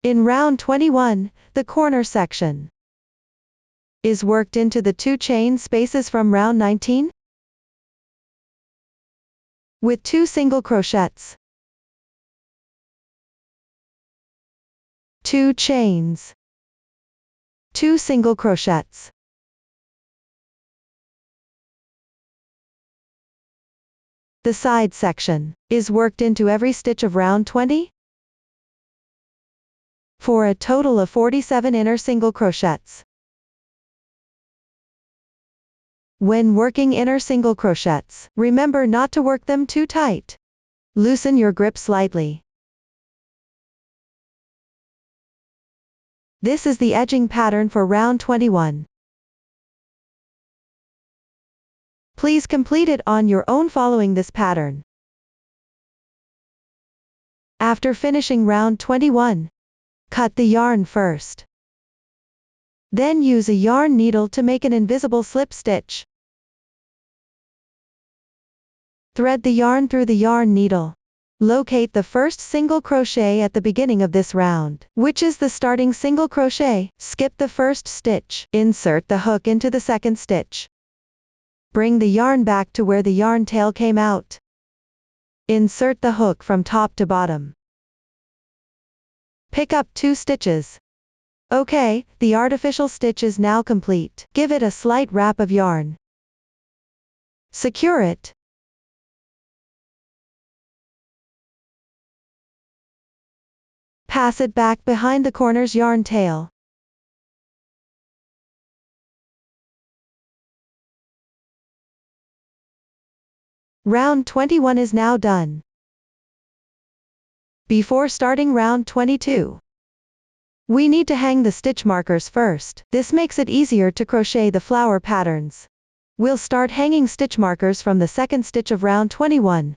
In round 21, the corner section is worked into the 2 chain spaces from round 19 with 2 single crochets, 2 chains, 2 single crochets. The side section is worked into every stitch of round 20 for a total of 47 inner single crochets. When working inner single crochets, remember not to work them too tight. Loosen your grip slightly. This is the edging pattern for round 21. Please complete it on your own following this pattern. After finishing round 21, cut the yarn first. Then use a yarn needle to make an invisible slip stitch. Thread the yarn through the yarn needle. Locate the first single crochet at the beginning of this round, which is the starting single crochet. Skip the first stitch. Insert the hook into the second stitch. Bring the yarn back to where the yarn tail came out. Insert the hook from top to bottom. Pick up 2 stitches. Okay, the artificial stitch is now complete. Give it a slight wrap of yarn. Secure it. Pass it back behind the corner's yarn tail. Round 21 is now done. Before starting round 22, we need to hang the stitch markers first. This makes it easier to crochet the flower patterns. We'll start hanging stitch markers from the second stitch of round 21.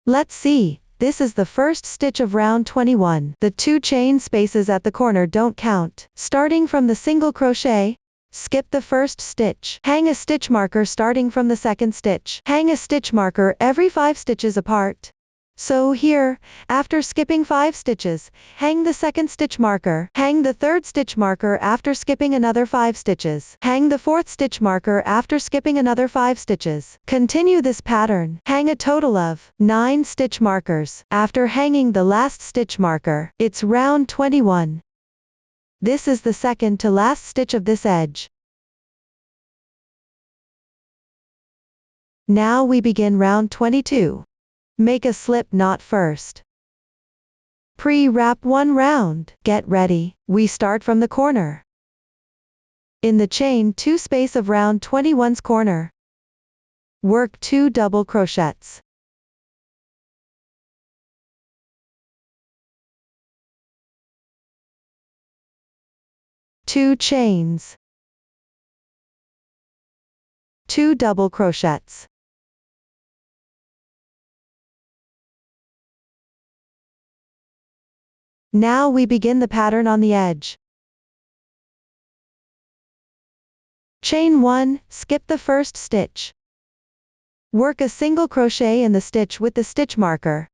Let's see, this is the first stitch of round 21. The 2 chain spaces at the corner don't count. Starting from the single crochet, skip the first stitch. Hang a stitch marker starting from the second stitch. Hang a stitch marker every 5 stitches apart. So here, after skipping 5 stitches, hang the second stitch marker. Hang the third stitch marker after skipping another 5 stitches. Hang the fourth stitch marker after skipping another 5 stitches. Continue this pattern. Hang a total of 9 stitch markers. After hanging the last stitch marker, it's round 21. This is the second to last stitch of this edge. Now we begin round 22. Make a slip knot first. Pre-wrap 1 round. Get ready. We start from the corner. In the chain 2 space of round 21's corner, work 2 double crochets. Two chains, 2 double crochets. Now we begin the pattern on the edge. Chain 1, skip the first stitch. Work a single crochet in the stitch with the stitch marker.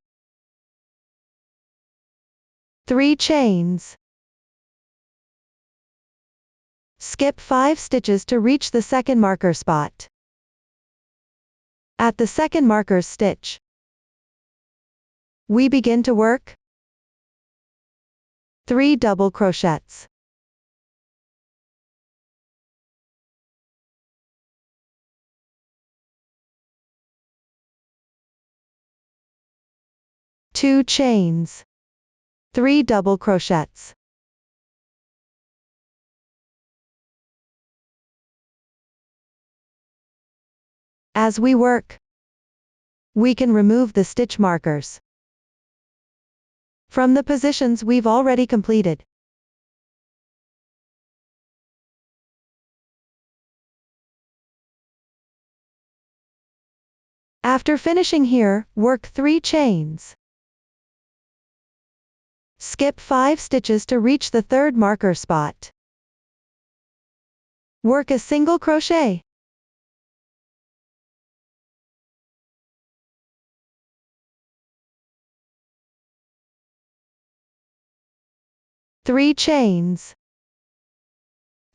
3 chains. Skip 5 stitches to reach the second marker spot. At the second marker's stitch, we begin to work 3 double crochets. Two chains, 3 double crochets. As we work, we can remove the stitch markers from the positions we've already completed. After finishing here, work 3 chains. Skip 5 stitches to reach the third marker spot. Work a single crochet. 3 chains.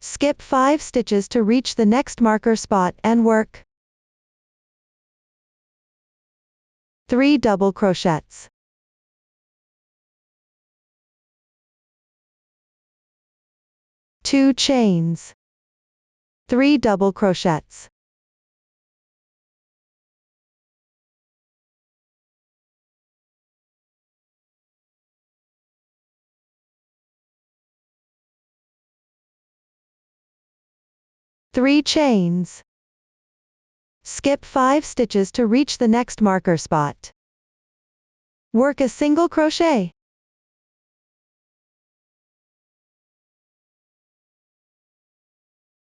Skip 5 stitches to reach the next marker spot and work 3 double crochets. 2 chains. 3 double crochets. 3 chains. Skip 5 stitches to reach the next marker spot. Work a single crochet.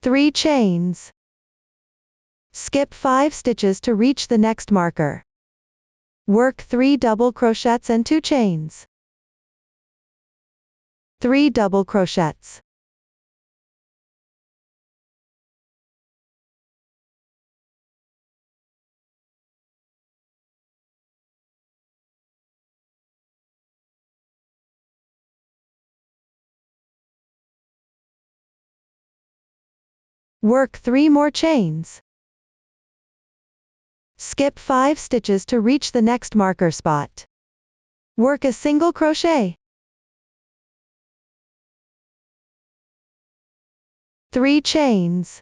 3 chains. Skip 5 stitches to reach the next marker. Work 3 double crochets and 2 chains. 3 double crochets. 3 more chains. Skip 5 stitches to reach the next marker spot. Work a single crochet. 3 chains.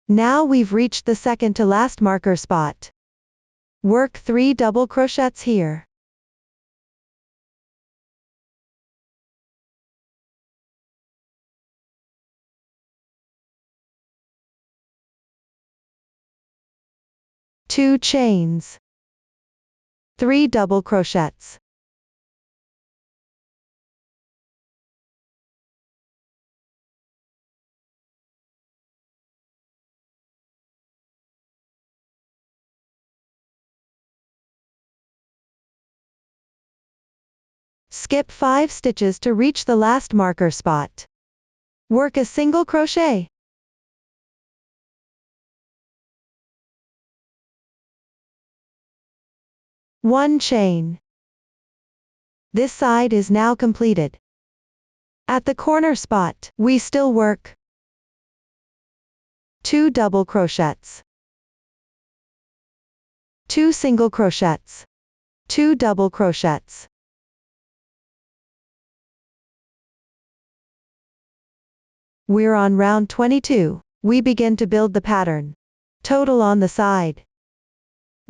Now we've reached the second to last marker spot. Work 3 double crochets here. 2 chains. 3 double crochets. 5 stitches to reach the last marker spot. Work a single crochet. 1 chain. This side is now completed. At the corner spot, we still work 2 double crochets, 2 single crochets, 2 double crochets. We're on round 22. We begin to build the pattern. Total on the side.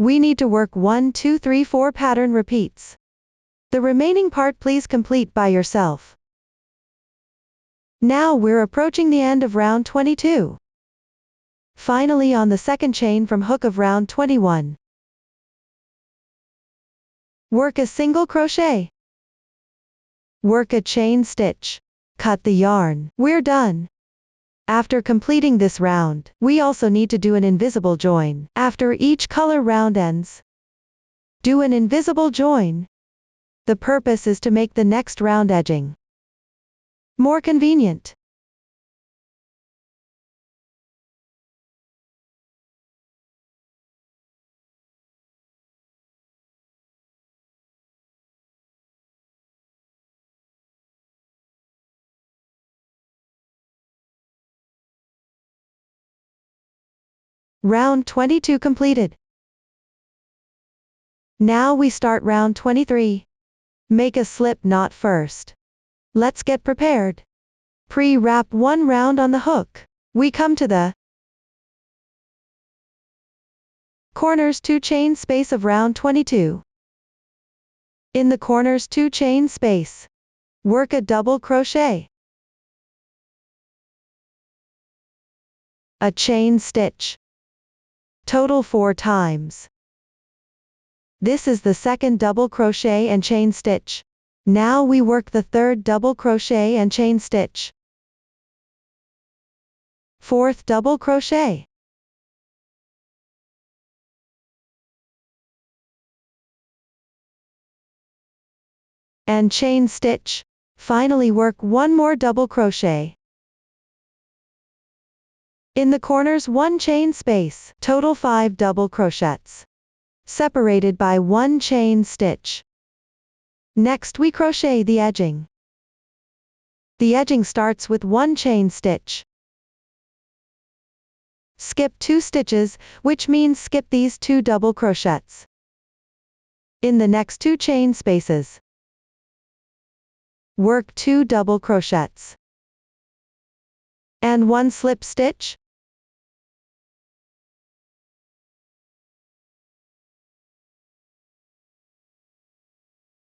We need to work 1, 2, 3, 4 pattern repeats. The remaining part please complete by yourself. Now we're approaching the end of round 22. Finally on the second chain from hook of round 21. Work a single crochet. Work a chain stitch. Cut the yarn. We're done. After completing this round, we also need to do an invisible join. After each color round ends, do an invisible join. The purpose is to make the next round edging more convenient. Round 22 completed. Now we start round 23. Make a slip knot first. Let's get prepared. Pre-wrap 1 round on the hook. We come to the corners 2 chain space of round 22. In the corners 2 chain space, work a double crochet, a chain stitch. Total 4 times. This is the second double crochet and chain stitch. Now we work the third double crochet and chain stitch. Fourth double crochet. And chain stitch. Finally work 1 more double crochet. In the corners 1 chain space, total 5 double crochets. Separated by 1 chain stitch. Next we crochet the edging. The edging starts with 1 chain stitch. Skip 2 stitches, which means skip these 2 double crochets. In the next 2 chain spaces, work 2 double crochets and 1 slip stitch.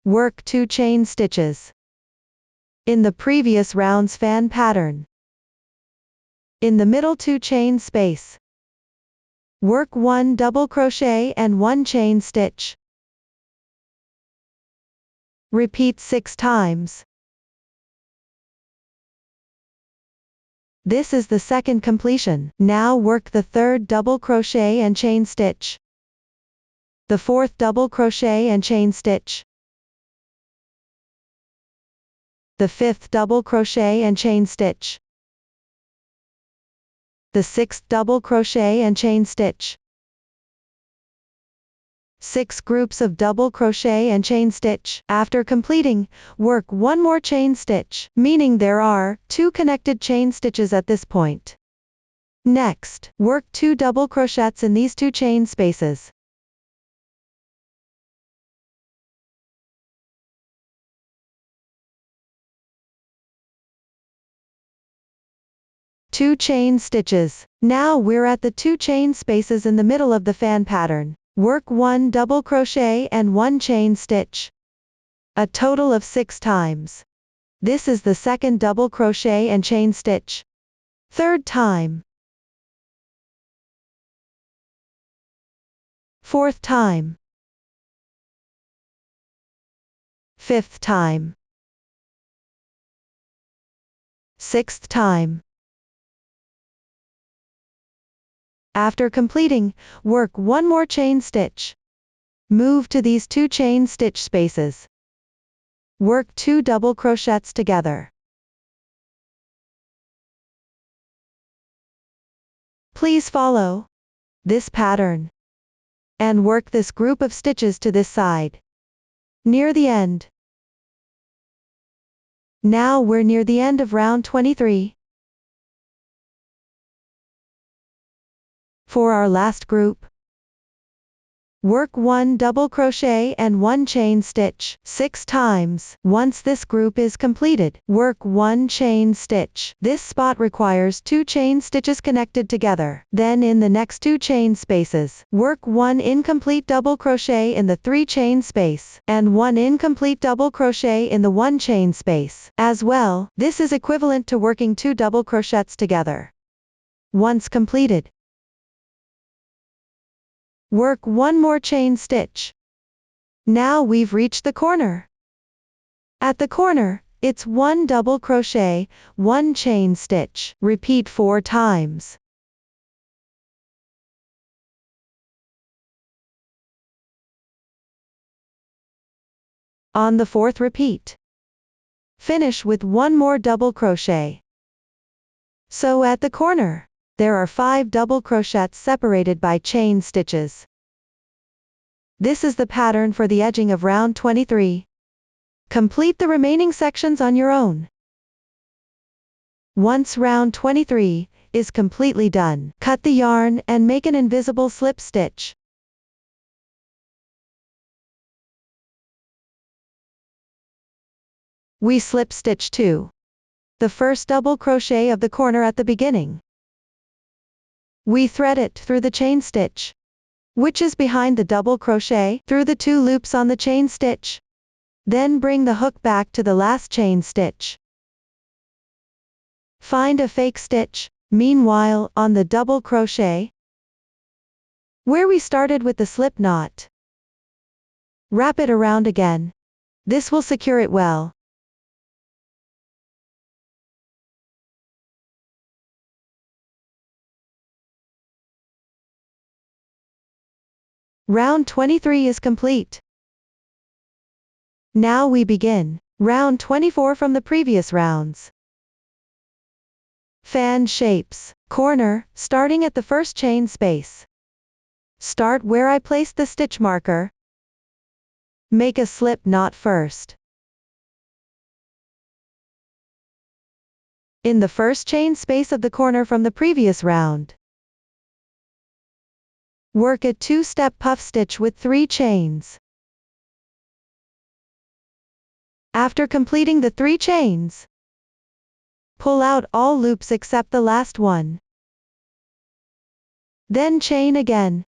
Work 2 chain stitches in the previous round's fan pattern. In the middle 2 chain space, work 1 double crochet and 1 chain stitch. Repeat 6 times. This is the second completion. Now work the third double crochet and chain stitch, the fourth double crochet and chain stitch, the fifth double crochet and chain stitch, the sixth double crochet and chain stitch. 6 groups of double crochet and chain stitch. After completing, work 1 more chain stitch, meaning there are 2 connected chain stitches at this point. Next, work 2 double crochets in these 2 chain spaces. Two chain stitches. Now we're at the 2 chain spaces in the middle of the fan pattern. Work 1 double crochet and 1 chain stitch, a total of 6 times. This is the second double crochet and chain stitch. Third time. Fourth time. Fifth time. Sixth time. After completing, work 1 more chain stitch. Move to these 2 chain stitch spaces. Work 2 double crochets together. Please follow this pattern and work this group of stitches to this side. Near the end. Now we're near the end of round 23. For our last group, work 1 double crochet and 1 chain stitch 6 times. Once this group is completed, work 1 chain stitch. This spot requires 2 chain stitches connected together. Then in the next 2 chain spaces, work 1 incomplete double crochet in the 3 chain space, and 1 incomplete double crochet in the 1 chain space. As well, this is equivalent to working 2 double crochets together. Once completed, work 1 more chain stitch. Now we've reached the corner. At the corner, it's 1 double crochet, 1 chain stitch. Repeat 4 times. On the 4th repeat, finish with 1 more double crochet. So at the corner, there are 5 double crochets separated by chain stitches. This is the pattern for the edging of round 23. Complete the remaining sections on your own. Once round 23 is completely done, cut the yarn and make an invisible slip stitch. We slip stitch 2. The first double crochet of the corner at the beginning. We thread it through the chain stitch, which is behind the double crochet, through the 2 loops on the chain stitch. Then bring the hook back to the last chain stitch. Find a fake stitch, meanwhile, on the double crochet, where we started with the slip knot. Wrap it around again. This will secure it well. Round 23 is complete. Now we begin round 24 from the previous rounds. Fan shapes. Corner, starting at the first chain space. Start where I placed the stitch marker. Make a slip knot first. in the first chain space of the corner from the previous round. Work a 2-step puff stitch with 3 chains. After completing the 3 chains, pull out all loops except the last one. Then chain again.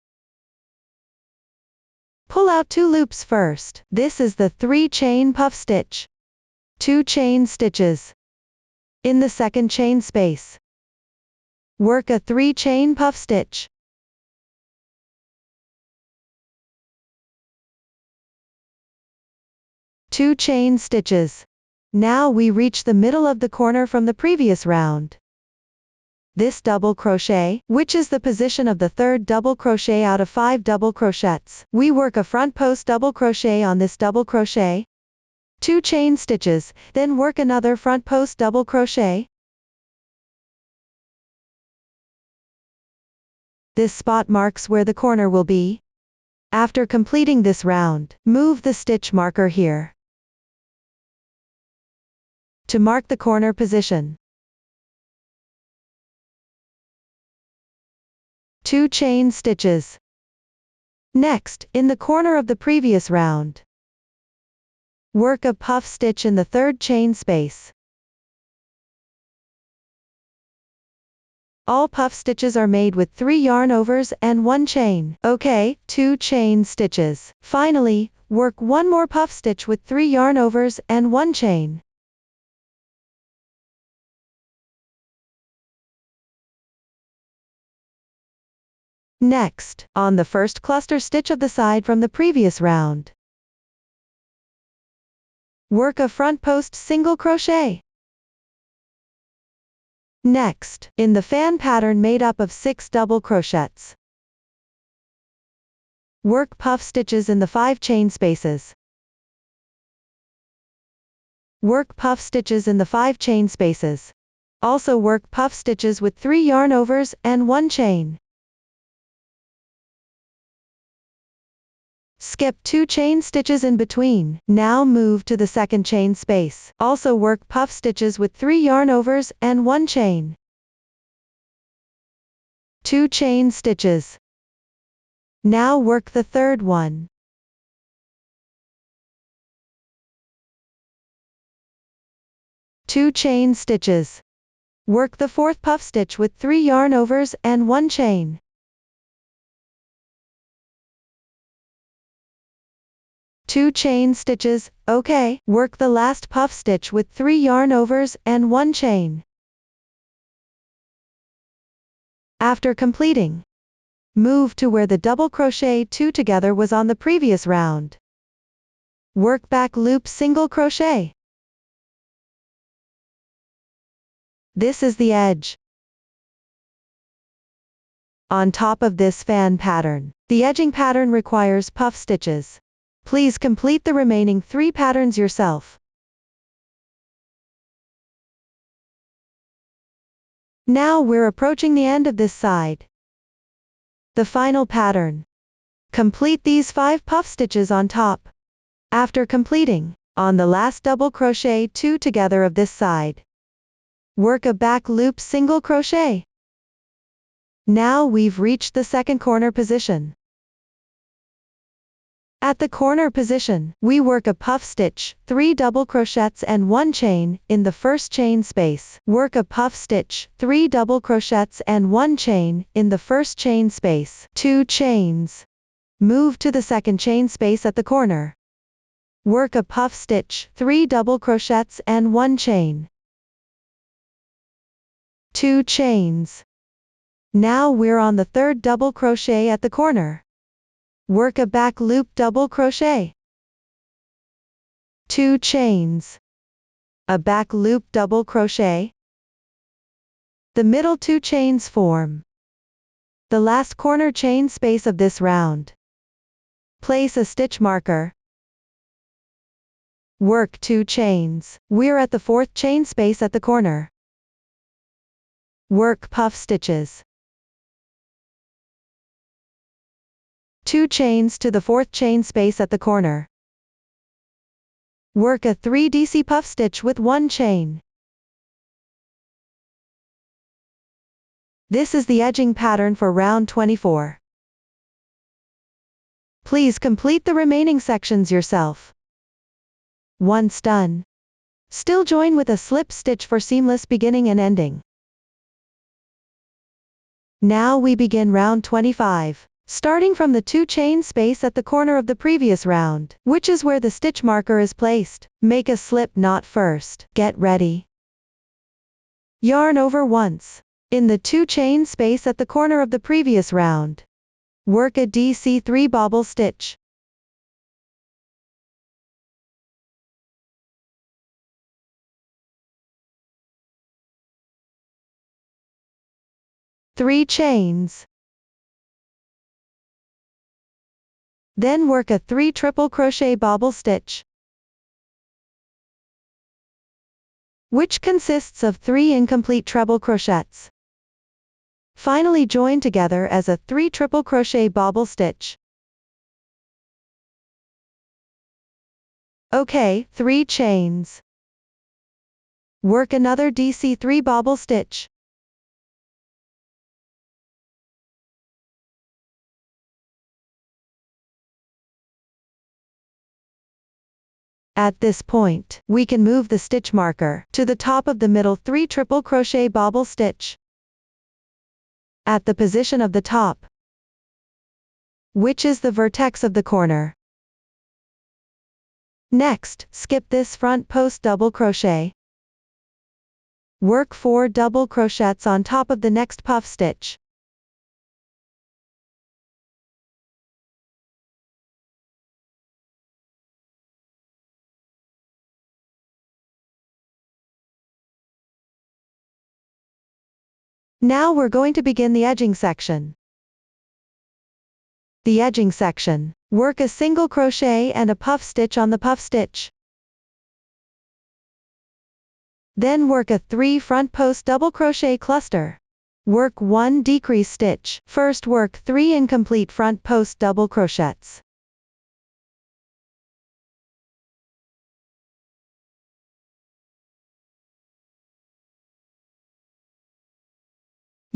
Pull out 2 loops first. This is the 3-chain puff stitch. 2 chain stitches. In the second chain space, work a 3-chain puff stitch. Two chain stitches. Now we reach the middle of the corner from the previous round. This double crochet, which is the position of the third double crochet out of 5 double crochets, we work a front post double crochet on this double crochet, 2 chain stitches, then work another front post double crochet. This spot marks where the corner will be. After completing this round, move the stitch marker here to mark the corner position. 2 chain stitches. Next, in the corner of the previous round, work a puff stitch in the third chain space. All puff stitches are made with 3 yarn overs and 1 chain. Okay, 2 chain stitches. Finally, work 1 more puff stitch with 3 yarn overs and 1 chain. Next, on the first cluster stitch of the side from the previous round, work a front post single crochet. Next, in the fan pattern made up of 6 double crochets, work puff stitches in the 5 chain spaces. Work puff stitches in the 5 chain spaces. Also work puff stitches with 3 yarn overs and 1 chain. Skip 2 chain stitches in between. Now move to the second chain space. Also work puff stitches with 3 yarn overs and 1 chain. 2 chain stitches. Now work the third one. Two chain stitches. Work the fourth puff stitch with 3 yarn overs and 1 chain. Two chain stitches. Okay, work the last puff stitch with 3 yarn overs and 1 chain. After completing, move to where the double crochet 2 together was on the previous round. Work back loop single crochet. This is the edge. On top of this fan pattern, the edging pattern requires puff stitches. Please complete the remaining 3 patterns yourself. Now we're approaching the end of this side. The final pattern. Complete these 5 puff stitches on top. After completing, on the last double crochet 2 together of this side, work a back loop single crochet. Now we've reached the second corner position. At the corner position, we work a puff stitch, 3 double crochets and 1 chain, in the first chain space. Work a puff stitch, 3 double crochets and 1 chain, in the first chain space. 2 chains. Move to the second chain space at the corner. Work a puff stitch, 3 double crochets and 1 chain. 2 chains. Now we're on the third double crochet at the corner. Work a back loop double crochet. 2 chains. A back loop double crochet. The middle 2 chains form the last corner chain space of this round. Place a stitch marker. Work 2 chains. We're at the 4th chain space at the corner. Work puff stitches. 2 chains to the 4th chain space at the corner. Work a 3 DC puff stitch with 1 chain. This is the edging pattern for round 24. Please complete the remaining sections yourself. Once done, still join with a slip stitch for seamless beginning and ending. Now we begin round 25. Starting from the 2-chain space at the corner of the previous round, which is where the stitch marker is placed, make a slip knot first. Get ready. Yarn over once. In the 2-chain space at the corner of the previous round, work a DC3 bobble stitch. Three chains. Then work a 3 triple crochet bobble stitch, which consists of 3 incomplete treble crochets. Finally join together as a 3 triple crochet bobble stitch. Okay, 3 chains. Work another DC3 bobble stitch. At this point, we can move the stitch marker to the top of the middle 3 triple crochet bobble stitch at the position of the top, which is the vertex of the corner. Next, skip this front post double crochet. Work 4 double crochets on top of the next puff stitch. Now we're going to begin the edging section. The edging section. Work a single crochet and a puff stitch on the puff stitch. Then work a 3 front post double crochet cluster. Work 1 decrease stitch. First work 3 incomplete front post double crochets.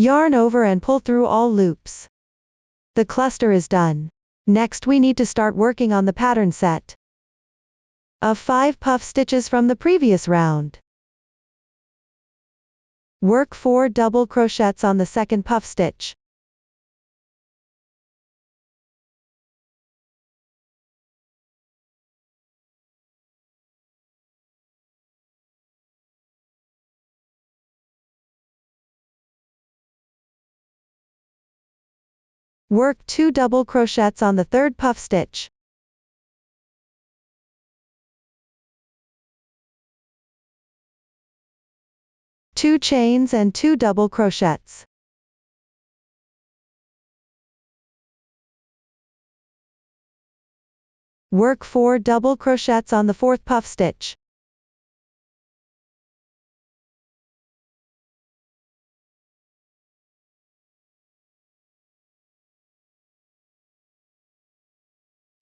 Yarn over and pull through all loops. The cluster is done. Next we need to start working on the pattern set of 5 puff stitches from the previous round. Work 4 double crochets on the second puff stitch. Work 2 double crochets on the third puff stitch. Two chains and 2 double crochets. Work 4 double crochets on the fourth puff stitch.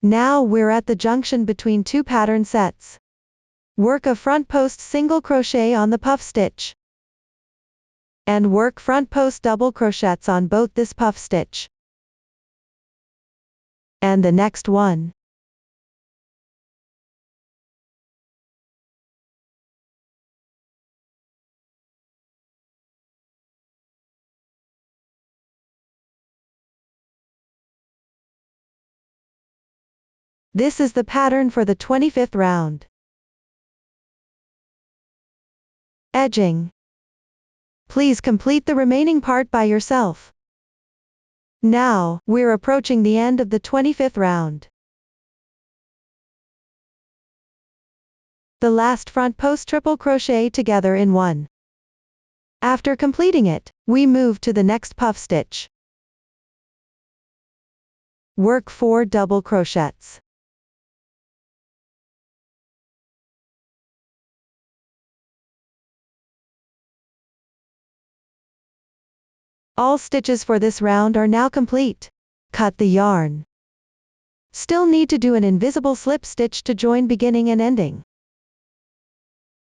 Now we're at the junction between 2 pattern sets. Work a front post single crochet on the puff stitch. And work front post double crochets on both this puff stitch and the next one. This is the pattern for the 25th round. Edging. Please complete the remaining part by yourself. Now, we're approaching the end of the 25th round. The last front post triple crochet together in one. After completing it, we move to the next puff stitch. Work 4 double crochets. All stitches for this round are now complete. Cut the yarn. Still need to do an invisible slip stitch to join beginning and ending.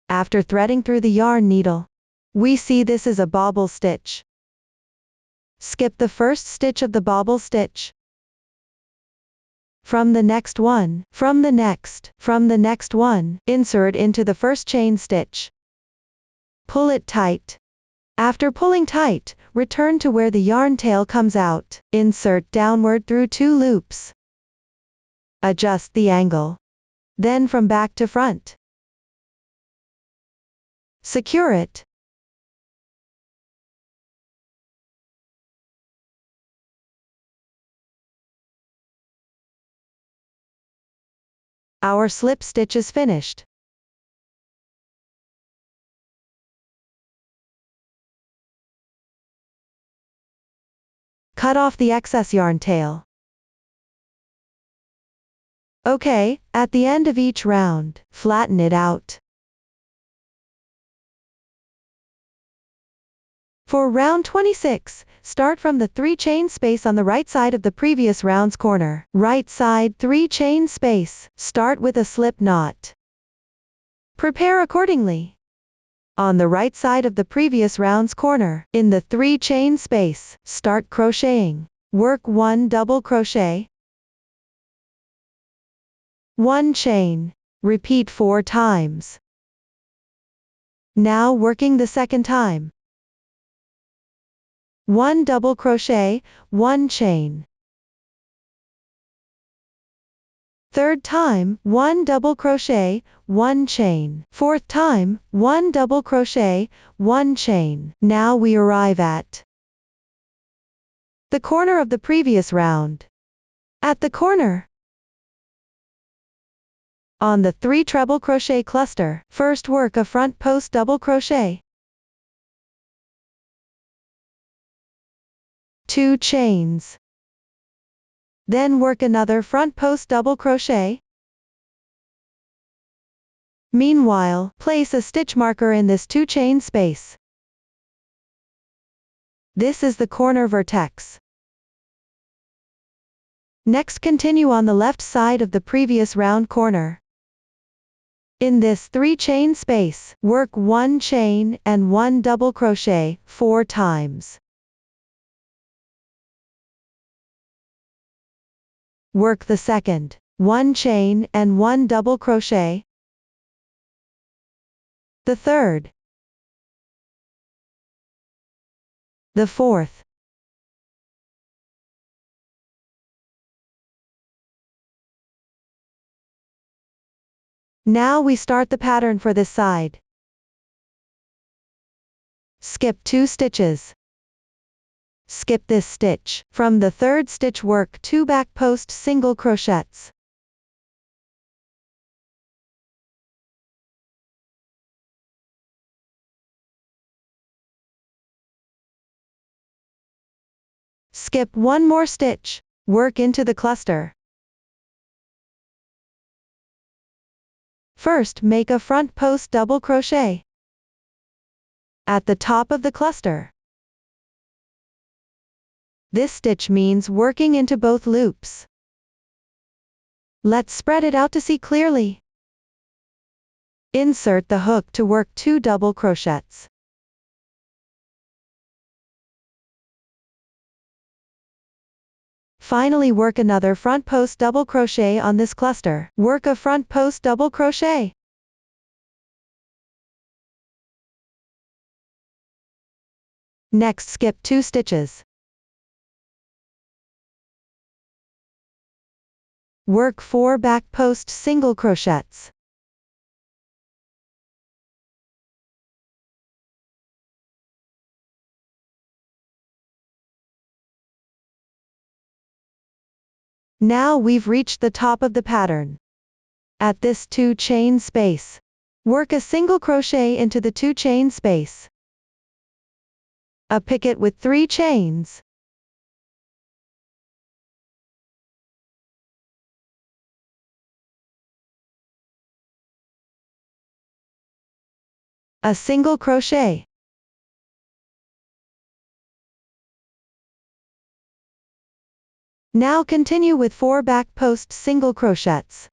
After threading through the yarn needle, we see this is a bobble stitch. Skip the first stitch of the bobble stitch. From the next one, insert into the first chain stitch. Pull it tight. After pulling tight, return to where the yarn tail comes out. Insert downward through 2 loops. Adjust the angle. Then from back to front. Secure it. Our slip stitch is finished. Cut off the excess yarn tail. Okay, at the end of each round, flatten it out. For round 26, start from the 3 chain space on the right side of the previous round's corner. Right side 3 chain space, start with a slip knot. Prepare accordingly. On the right side of the previous round's corner, in the 3 chain space, start crocheting. Work 1 double crochet, 1 chain. Repeat 4 times. Now working the second time. 1 double crochet, 1 chain. Third time, 1 double crochet, 1 chain. Fourth time, 1 double crochet, 1 chain. Now we arrive at the corner of the previous round. At the corner, on the 3 treble crochet cluster, first work a front post double crochet, 2 chains. Then work another front post double crochet. Meanwhile, place a stitch marker in this 2 chain space. This is the corner vertex. Next continue on the left side of the previous round corner. In this 3 chain space, work 1 chain and 1 double crochet 4 times. Work the second, 1 chain and 1 double crochet. The third. The fourth. Now we start the pattern for this side. Skip 2 stitches. Skip this stitch. From the third stitch work 2 back post single crochets. Skip 1 more stitch. Work into the cluster. First make a front post double crochet at the top of the cluster. This stitch means working into both loops. Let's spread it out to see clearly. Insert the hook to work 2 double crochets. Finally work another front post double crochet on this cluster. Work a front post double crochet. Next skip 2 stitches. Work 4 back post single crochets. Now we've reached the top of the pattern. At this 2 chain space, work a single crochet into the 2 chain space. A picket with 3 chains. A single crochet. Now continue with 4 back post single crochets.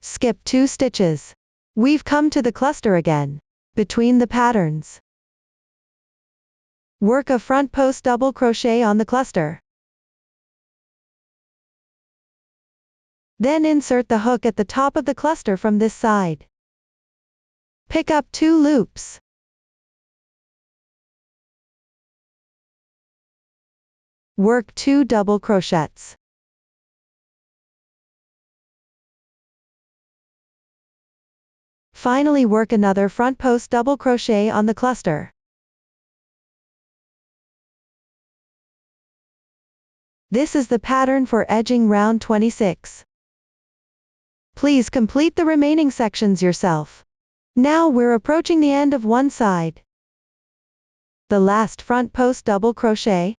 skip 2 stitches. We've come to the cluster again. Between the patterns. Work a front post double crochet on the cluster. Then insert the hook at the top of the cluster from this side. Pick up 2 loops. Work 2 double crochets. Finally work another front post double crochet on the cluster. This is the pattern for edging round 26. Please complete the remaining sections yourself. Now we're approaching the end of one side. The last front post double crochet.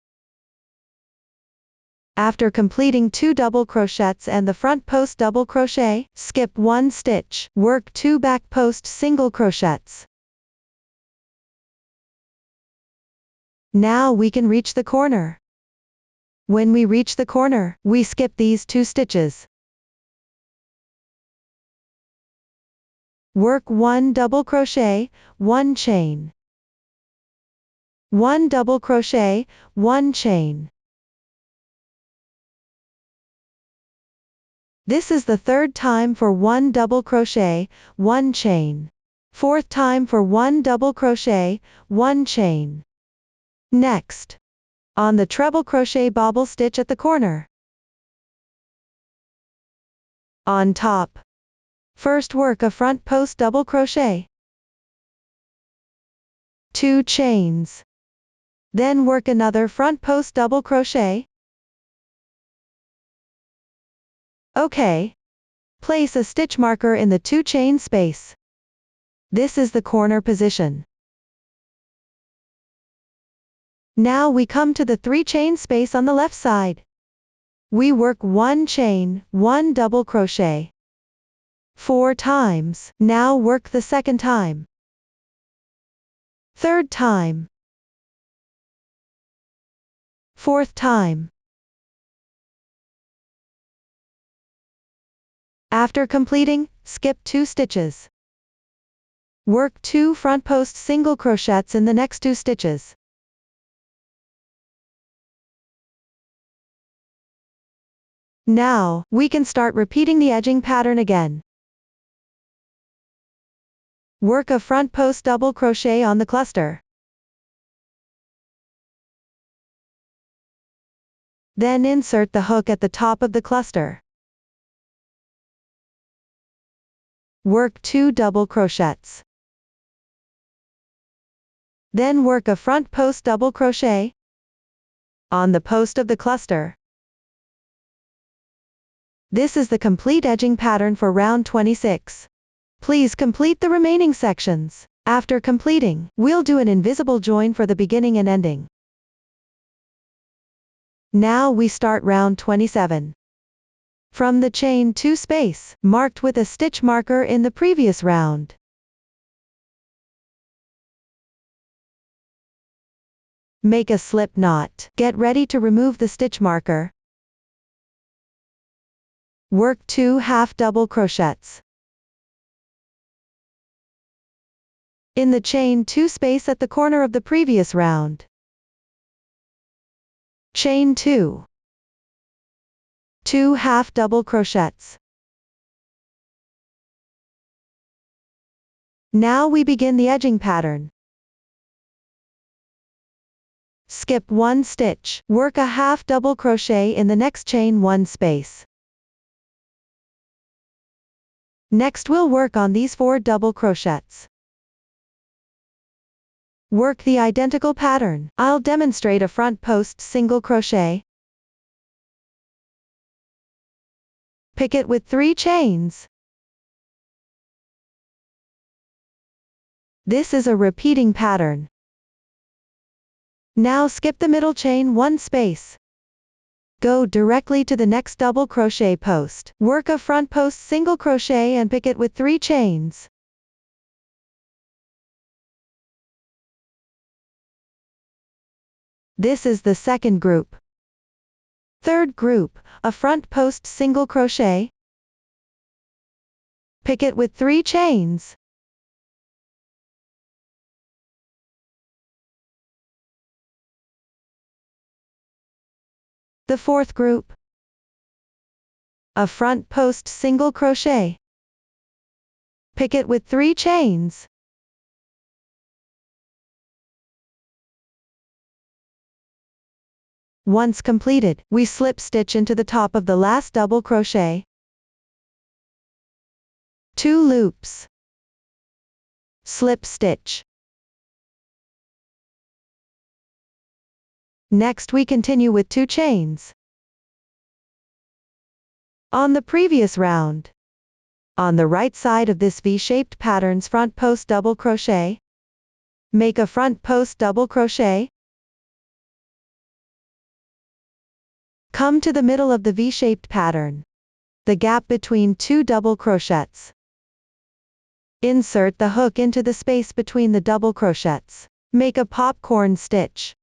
After completing 2 double crochets and the front post double crochet, skip 1 stitch, work 2 back post single crochets. Now we can reach the corner. When we reach the corner, we skip these 2 stitches. Work 1 double crochet, 1 chain. 1 double crochet, 1 chain. This is the 3rd time for 1 double crochet, 1 chain. 4th time for 1 double crochet, 1 chain. Next, on the treble crochet bobble stitch at the corner. On top. First work a front post double crochet. 2 chains. Then work another front post double crochet. Okay. Place a stitch marker in the 2 chain space. This is the corner position. Now we come to the 3 chain space on the left side. We work 1 chain, 1 double crochet. 4 times. Now work the 2nd time. 3rd time. 4th time. After completing, skip 2 stitches. Work 2 front post single crochets in the next 2 stitches. Now, we can start repeating the edging pattern again. Work a front post double crochet on the cluster. Then insert the hook at the top of the cluster. Work 2 double crochets. Then work a front post double crochet on the post of the cluster. This is the complete edging pattern for round 26. Please complete the remaining sections. After completing, we'll do an invisible join for the beginning and ending. Now we start round 27. From the chain 2 space, marked with a stitch marker in the previous round. Make a slip knot. Get ready to remove the stitch marker. Work 2 half double crochets. In the chain 2 space at the corner of the previous round. Chain 2. 2 half double crochets. Now we begin the edging pattern. Skip 1 stitch, work a half double crochet in the next chain 1 space. Next we'll work on these 4 double crochets. Work the identical pattern. I'll demonstrate a front post single crochet. Pick it with 3 chains. This is a repeating pattern. Now skip the middle chain 1 space. Go directly to the next double crochet post. Work a front post single crochet and pick it with 3 chains. This is the second group. Third group, a front post single crochet. Pick it with 3 chains. The fourth group. A front post single crochet. Pick it with 3 chains. Once completed, we slip stitch into the top of the last double crochet. 2 loops. Slip stitch. Next we continue with 2 chains. On the previous round, on the right side of this V-shaped pattern's front post double crochet, make a front post double crochet. Come to the middle of the V-shaped pattern, the gap between 2 double crochets. Insert the hook into the space between the double crochets. Make a popcorn stitch.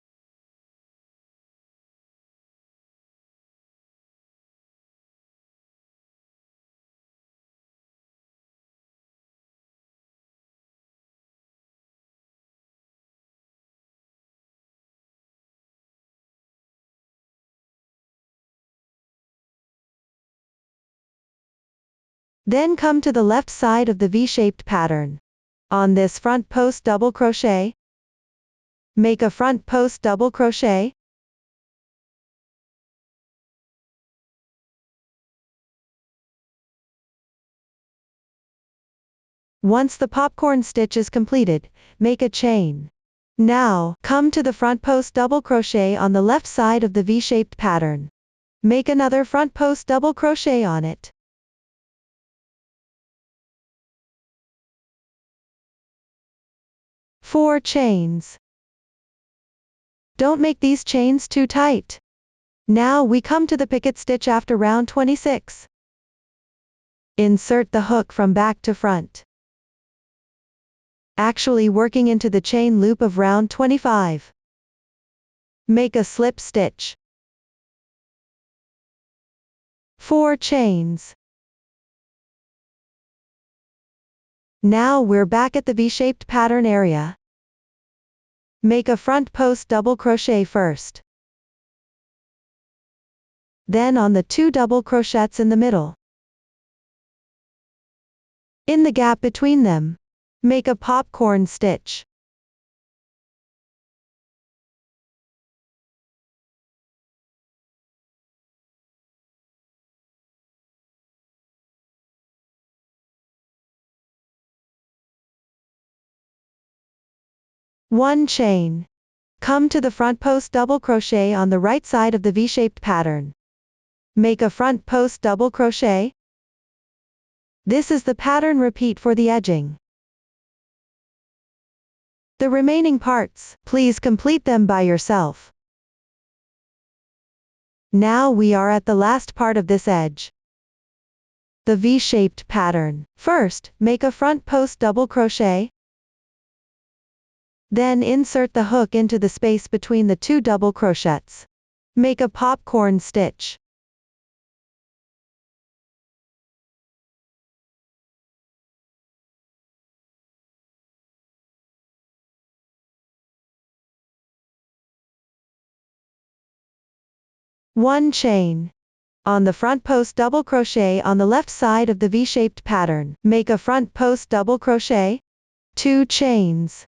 Then come to the left side of the V-shaped pattern. On this front post double crochet, make a front post double crochet. Once the popcorn stitch is completed, make a chain. Now, come to the front post double crochet on the left side of the V-shaped pattern. Make another front post double crochet on it. Four chains. Don't make these chains too tight. Now we come to the picket stitch after round 26. Insert the hook from back to front, actually working into the chain loop of round 25. Make a slip stitch. 4 chains. Now we're back at the V-shaped pattern area. Make a front post double crochet first. Then on the 2 double crochets in the middle. In the gap between them, make a popcorn stitch. One chain. Come to the front post double crochet on the right side of the V-shaped pattern. Make a front post double crochet. This is the pattern repeat for the edging. The remaining parts, please complete them by yourself. Now we are at the last part of this edge, the V-shaped pattern. First, make a front post double crochet. Then insert the hook into the space between the 2 double crochets. Make a popcorn stitch. One chain. On the front post double crochet on the left side of the V-shaped pattern, make a front post double crochet. 2 chains.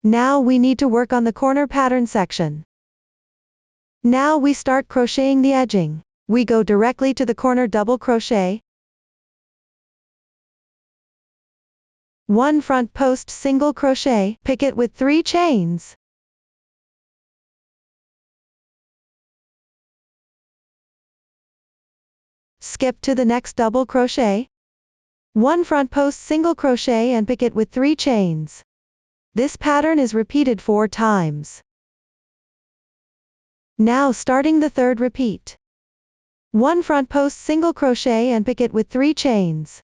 Now we need to work on the corner pattern section. Now we start crocheting the edging. We go directly to the corner double crochet. 1 front post single crochet, pick it with 3 chains. Skip to the next double crochet. 1 front post single crochet and pick it with 3 chains. This pattern is repeated 4 times. Now starting the third repeat. 1 front post single crochet and pick it with 3 chains.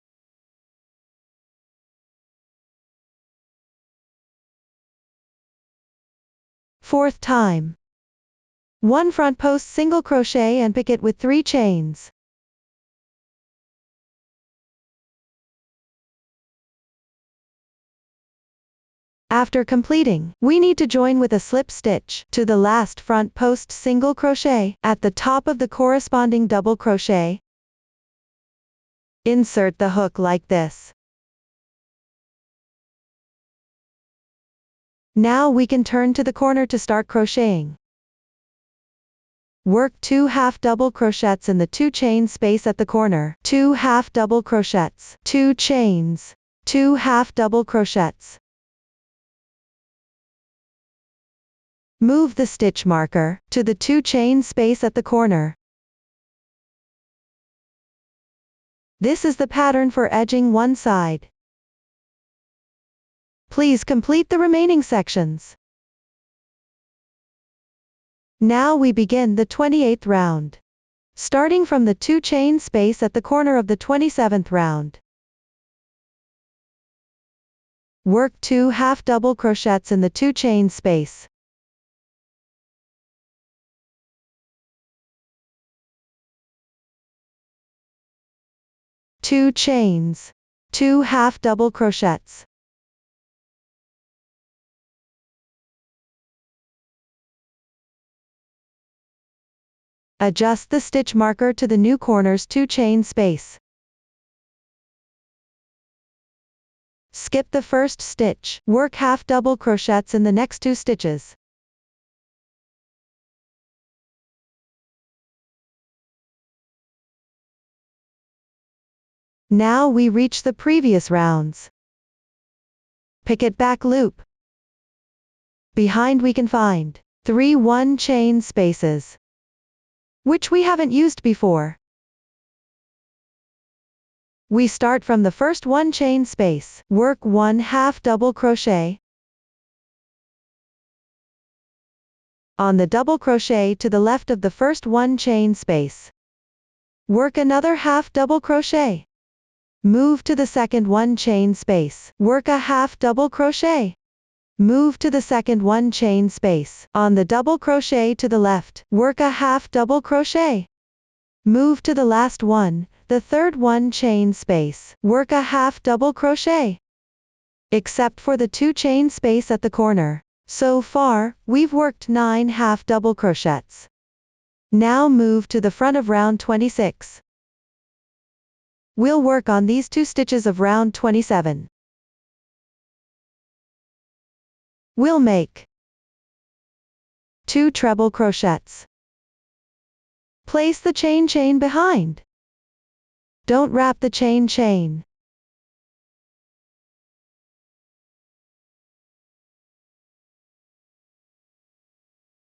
Fourth time. 1 front post single crochet and pick it with 3 chains. After completing, we need to join with a slip stitch to the last front post single crochet at the top of the corresponding double crochet. Insert the hook like this. Now we can turn to the corner to start crocheting. Work 2 half double crochets in the 2 chain space at the corner, 2 half double crochets, 2 chains, 2 half double crochets. Move the stitch marker to the 2 chain space at the corner. This is the pattern for edging one side. Please complete the remaining sections. Now we begin the 28th round. Starting from the 2 chain space at the corner of the 27th round. Work 2 half double crochets in the 2 chain space. Two chains, 2 half double crochets. Adjust the stitch marker to the new corner's 2 chain space. Skip the first stitch, work half double crochets in the next 2 stitches. Now we reach the previous rounds. Picket back loop. Behind we can find 3 1 chain spaces, which we haven't used before. We start from the first 1 chain space, work 1 half double crochet. On the double crochet to the left of the first 1 chain space. Work another half double crochet. Move to the second 1 chain space, work a half double crochet. Move to the second 1 chain space, on the double crochet to the left, work a half double crochet. Move to the last one, the third 1 chain space, work a half double crochet. Except for the 2 chain space at the corner. So far, we've worked 9 half double crochets. Now move to the front of round 26. We'll work on these 2 stitches of round 27. We'll make 2 treble crochets. Place the chain behind. Don't wrap the chain.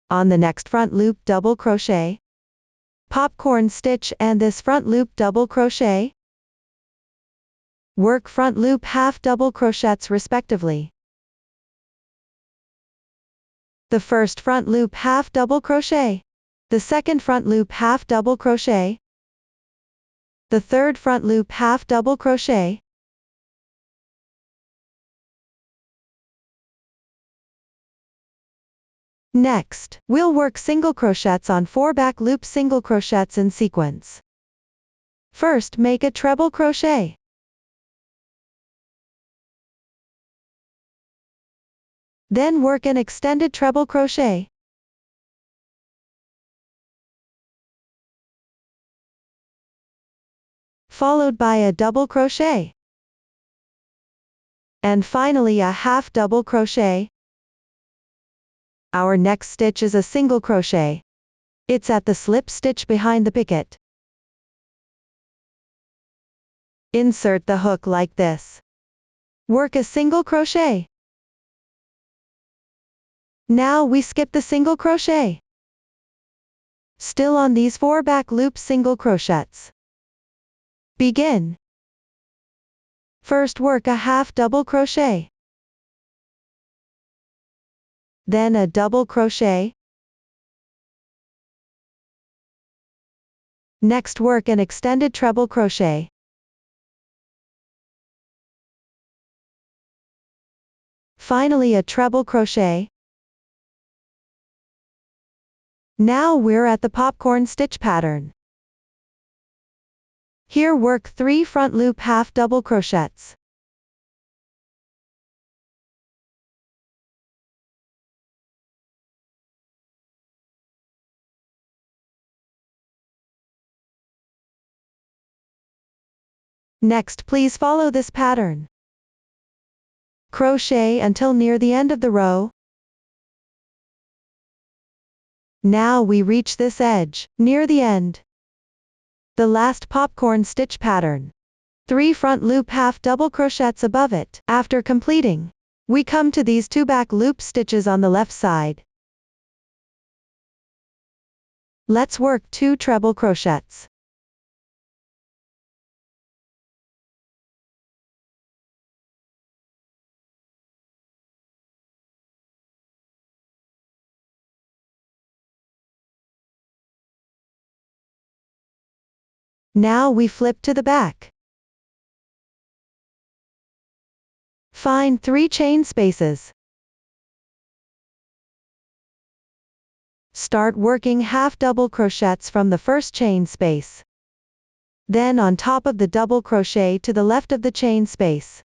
On the next front loop double crochet. Popcorn stitch and this front loop double crochet. Work front loop half double crochets respectively. The first front loop half double crochet. The second front loop half double crochet. The third front loop half double crochet. Next, we'll work single crochets on 4 back loop single crochets in sequence. First, make a treble crochet. Then work an extended treble crochet. Followed by a double crochet. And finally a half double crochet. Our next stitch is a single crochet. It's at the slip stitch behind the picket. Insert the hook like this. Work a single crochet. Now we skip the single crochet. Still on these 4 back loop single crochets. Begin. First work a half double crochet. Then a double crochet. Next work an extended treble crochet. Finally a treble crochet. Now we're at the popcorn stitch pattern. Here work 3 front loop half double crochets. Next, please follow this pattern. Crochet until near the end of the row. Now we reach this edge, near the end. The last popcorn stitch pattern. 3 front loop half double crochets above it. After completing, we come to these 2 back loop stitches on the left side. Let's work 2 treble crochets. Now we flip to the back. Find 3 chain spaces. Start working half double crochets from the first chain space. Then on top of the double crochet to the left of the chain space,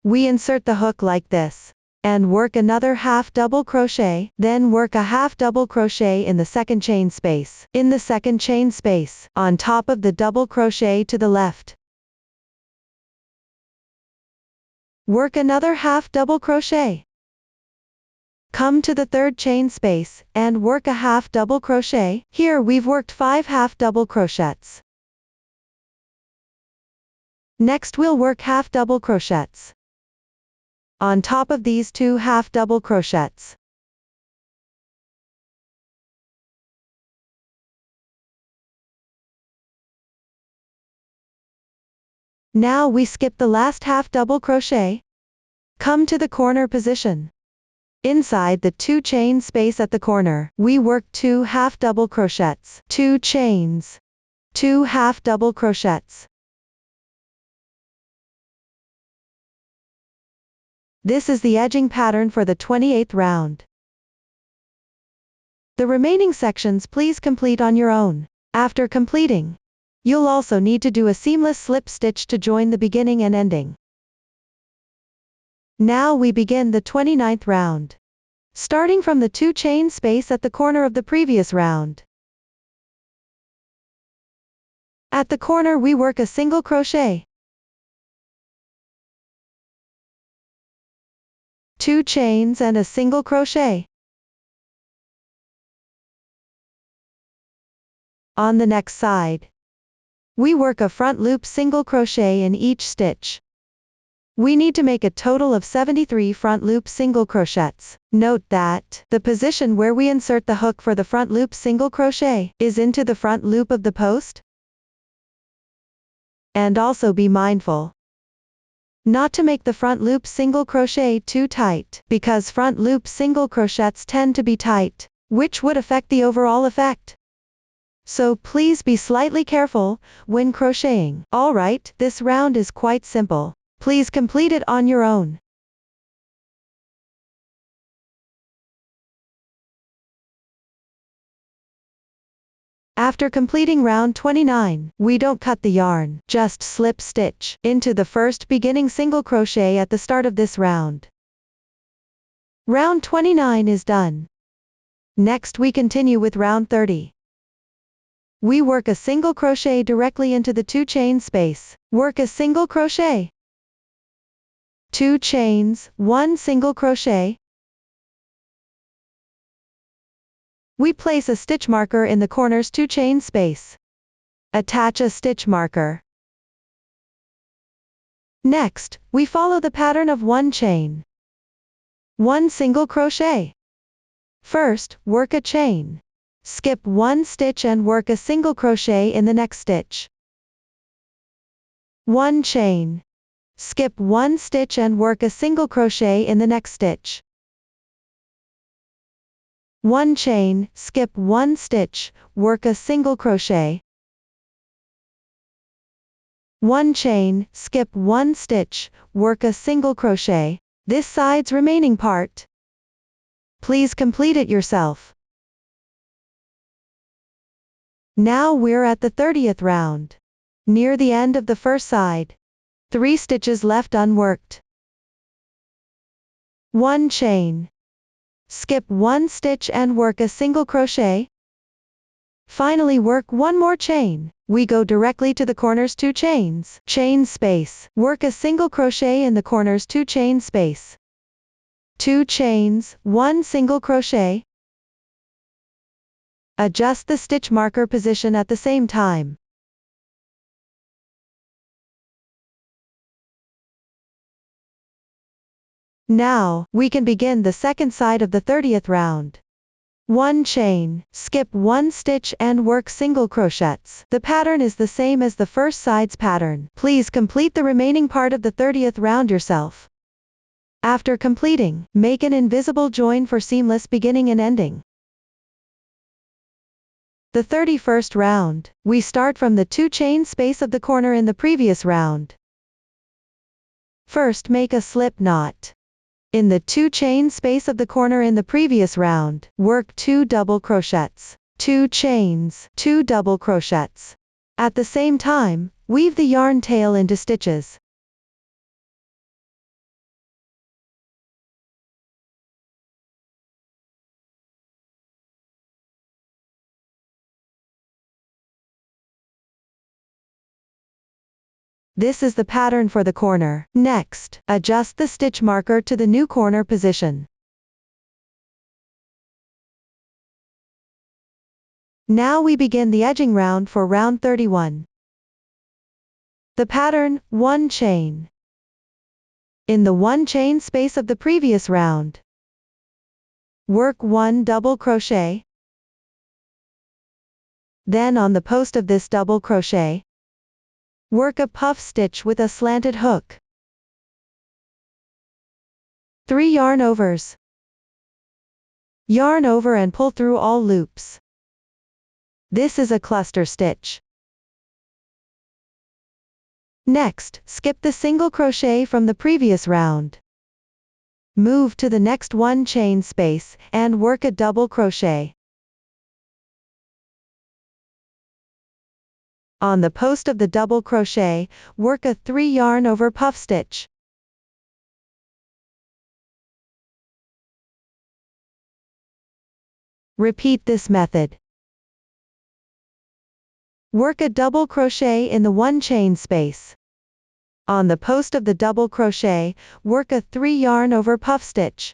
we insert the hook like this, and work another half double crochet, then work a half double crochet in the second chain space. In the second chain space, on top of the double crochet to the left, work another half double crochet. Come to the third chain space, and work a half double crochet. Here we've worked 5 half double crochets. Next we'll work half double crochets on top of these 2 half double crochets. Now we skip the last half double crochet. Come to the corner position. Inside the 2 chain space at the corner, we work 2 half double crochets, 2 chains, 2 half double crochets. This is the edging pattern for the 28th round. The remaining sections please complete on your own. After completing, you'll also need to do a seamless slip stitch to join the beginning and ending. Now we begin the 29th round. Starting from the 2 chain space at the corner of the previous round. At the corner we work a single crochet, 2 chains and a single crochet. On the next side, we work a front loop single crochet in each stitch. We need to make a total of 73 front loop single crochets. Note that the position where we insert the hook for the front loop single crochet is into the front loop of the post. And also be mindful not to make the front loop single crochet too tight, because front loop single crochets tend to be tight, which would affect the overall effect. So please be slightly careful when crocheting. Alright, this round is quite simple. Please complete it on your own. After completing round 29, we don't cut the yarn, just slip stitch into the first beginning single crochet at the start of this round. Round 29 is done. Next we continue with round 30. We work a single crochet directly into the 2 chain space. Work a single crochet, 2 chains, 1 single crochet. We place a stitch marker in the corner's 2 chain space. Attach a stitch marker. Next, we follow the pattern of 1 chain, 1 single crochet. First, work a chain. Skip 1 stitch and work a single crochet in the next stitch. 1 chain. Skip 1 stitch and work a single crochet in the next stitch. 1 chain, skip 1 stitch, work a single crochet. 1 chain, skip 1 stitch, work a single crochet. This side's remaining part, please complete it yourself. Now we're at the 30th round. Near the end of the first side. 3 stitches left unworked. 1 chain. Skip 1 stitch and work a single crochet. Finally work 1 more chain. we go directly to the corners 2 chains, chain space, work a single crochet in the corners 2 chain space, 2 chains, 1 single crochet. Adjust the stitch marker position at the same time. Now, we can begin the second side of the 30th round. 1 chain, skip 1 stitch and work single crochets. The pattern is the same as the first side's pattern. Please complete the remaining part of the 30th round yourself. After completing, make an invisible join for seamless beginning and ending. The 31st round, we start from the 2 chain space of the corner in the previous round. First make a slip knot. In the 2 chain space of the corner in the previous round, work 2 double crochets, 2 chains, 2 double crochets. At the same time, weave the yarn tail into stitches. This is the pattern for the corner. Next, adjust the stitch marker to the new corner position. Now we begin the edging round for round 31. The pattern, 1 chain. In the 1 chain space of the previous round, work 1 double crochet. Then on the post of this double crochet, work a puff stitch with a slanted hook. 3 yarn overs. Yarn over and pull through all loops. This is a cluster stitch. Next, skip the single crochet from the previous round. Move to the next 1 chain space, and work a double crochet. On the post of the double crochet, work a 3 yarn over puff stitch. Repeat this method. Work a double crochet in the 1 chain space. On the post of the double crochet, work a 3 yarn over puff stitch.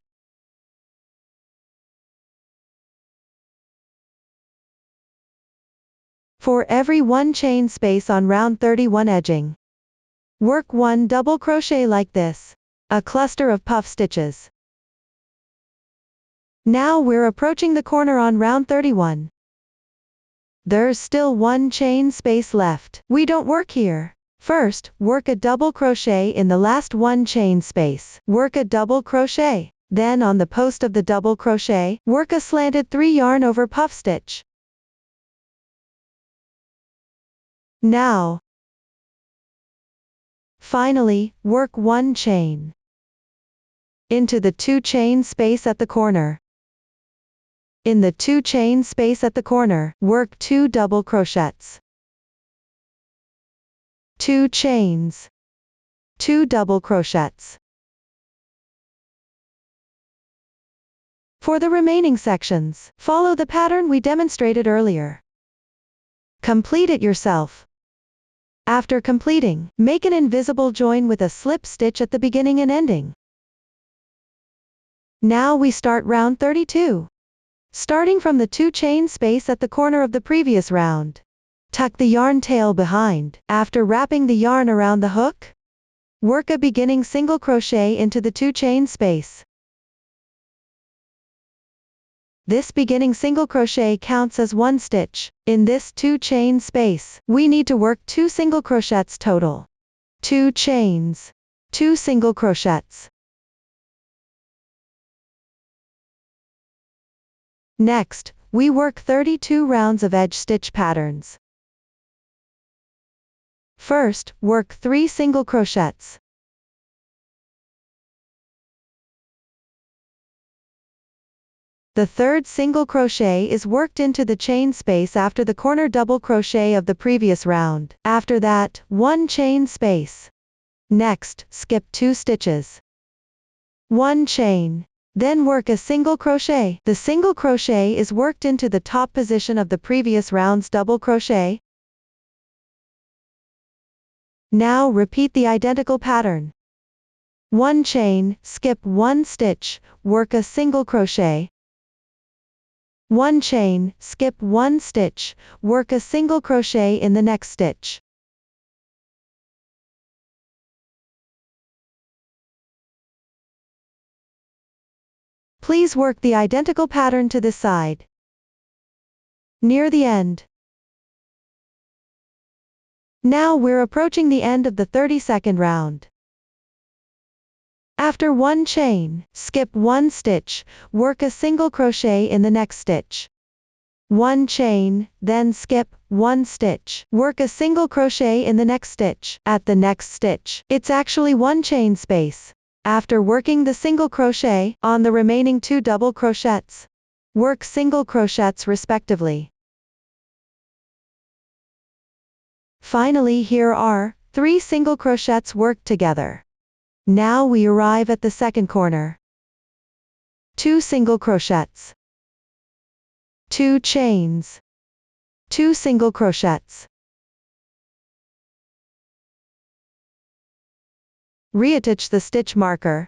For every 1 chain space on round 31 edging, work 1 double crochet like this, a cluster of puff stitches. Now we're approaching the corner on round 31. There's still 1 chain space left. We don't work here. First, work a double crochet in the last 1 chain space. Work a double crochet. Then on the post of the double crochet, work a slanted 3 yarn over puff stitch. Now, finally, work 1 chain into the 2 chain space at the corner. In the 2 chain space at the corner, work 2 double crochets, 2 chains, 2 double crochets. For the remaining sections, follow the pattern we demonstrated earlier. Complete it yourself. After completing, make an invisible join with a slip stitch at the beginning and ending. Now we start round 32. Starting from the 2 chain space at the corner of the previous round. Tuck the yarn tail behind. After wrapping the yarn around the hook, work a beginning single crochet into the 2 chain space. This beginning single crochet counts as 1 stitch. In this 2 chain space, we need to work 2 single crochets total. 2 chains, 2 single crochets. Next, we work 32 rounds of edge stitch patterns. First, work 3 single crochets. The third single crochet is worked into the chain space after the corner double crochet of the previous round. After that, 1 chain space. Next, skip 2 stitches. 1 chain. Then work a single crochet. The single crochet is worked into the top position of the previous round's double crochet. Now repeat the identical pattern. 1 chain, skip 1 stitch, work a single crochet. 1 chain, skip 1 stitch, work a single crochet in the next stitch. Please work the identical pattern to this side. Near the end. Now we're approaching the end of the 32nd round. After 1 chain, skip 1 stitch, work a single crochet in the next stitch. 1 chain, then skip 1 stitch, work a single crochet in the next stitch. At the next stitch, it's actually 1 chain space. After working the single crochet, on the remaining 2 double crochets, work single crochets respectively. Finally, here are 3 single crochets worked together. Now we arrive at the second corner. 2 single crochets, 2 chains, 2 single crochets. Reattach the stitch marker.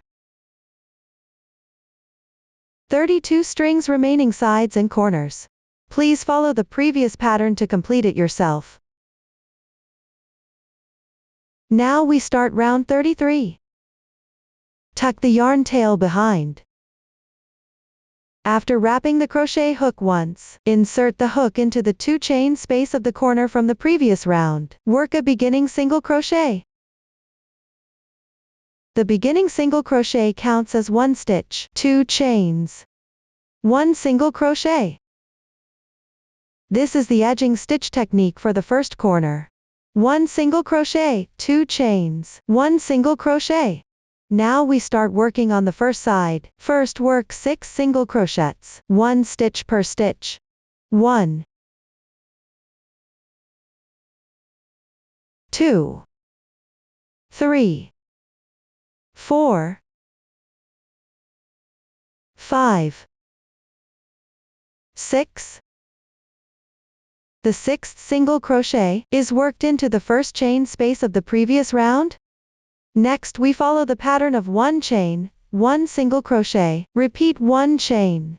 32 strings remaining sides and corners. Please follow the previous pattern to complete it yourself. Now we start round 33. Tuck the yarn tail behind. After wrapping the crochet hook once, insert the hook into the 2 chain space of the corner from the previous round. Work a beginning single crochet. The beginning single crochet counts as 1 stitch, 2 chains, 1 single crochet. This is the edging stitch technique for the first corner. 1 single crochet, 2 chains, 1 single crochet. Now we start working on the first side. First work 6 single crochets, 1 stitch per stitch. 1, 2, 3, 4, 5, 6. The 6th single crochet is worked into the first chain space of the previous round. Next we follow the pattern of 1 chain, 1 single crochet, repeat 1 chain.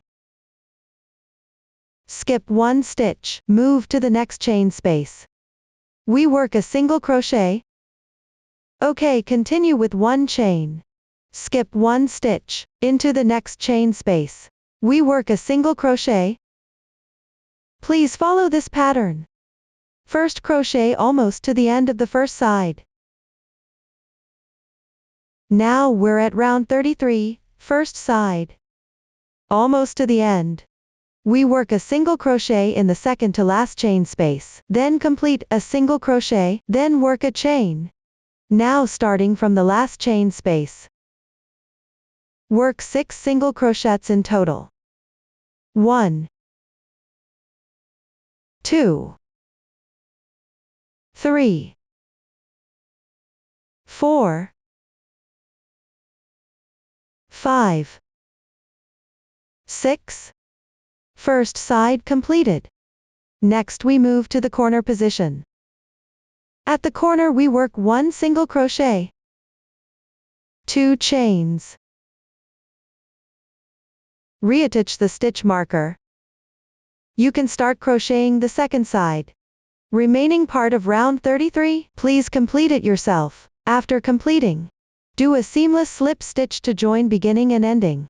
Skip 1 stitch, move to the next chain space. We work a single crochet. Okay, continue with 1 chain. Skip 1 stitch, into the next chain space. We work a single crochet. Please follow this pattern. First crochet almost to the end of the first side. Now we're at round 33, first side. Almost to the end. We work a single crochet in the second to last chain space, then complete a single crochet, then work a chain. Now starting from the last chain space. Work 6 single crochets in total. 1, 2, 3, 4, 5, 6. First side completed. Next we move to the corner position. At the corner we work 1 single crochet, 2 chains. Reattach the stitch marker. You can start crocheting the second side. Remaining part of round 33, please complete it yourself. After completing, do a seamless slip stitch to join beginning and ending.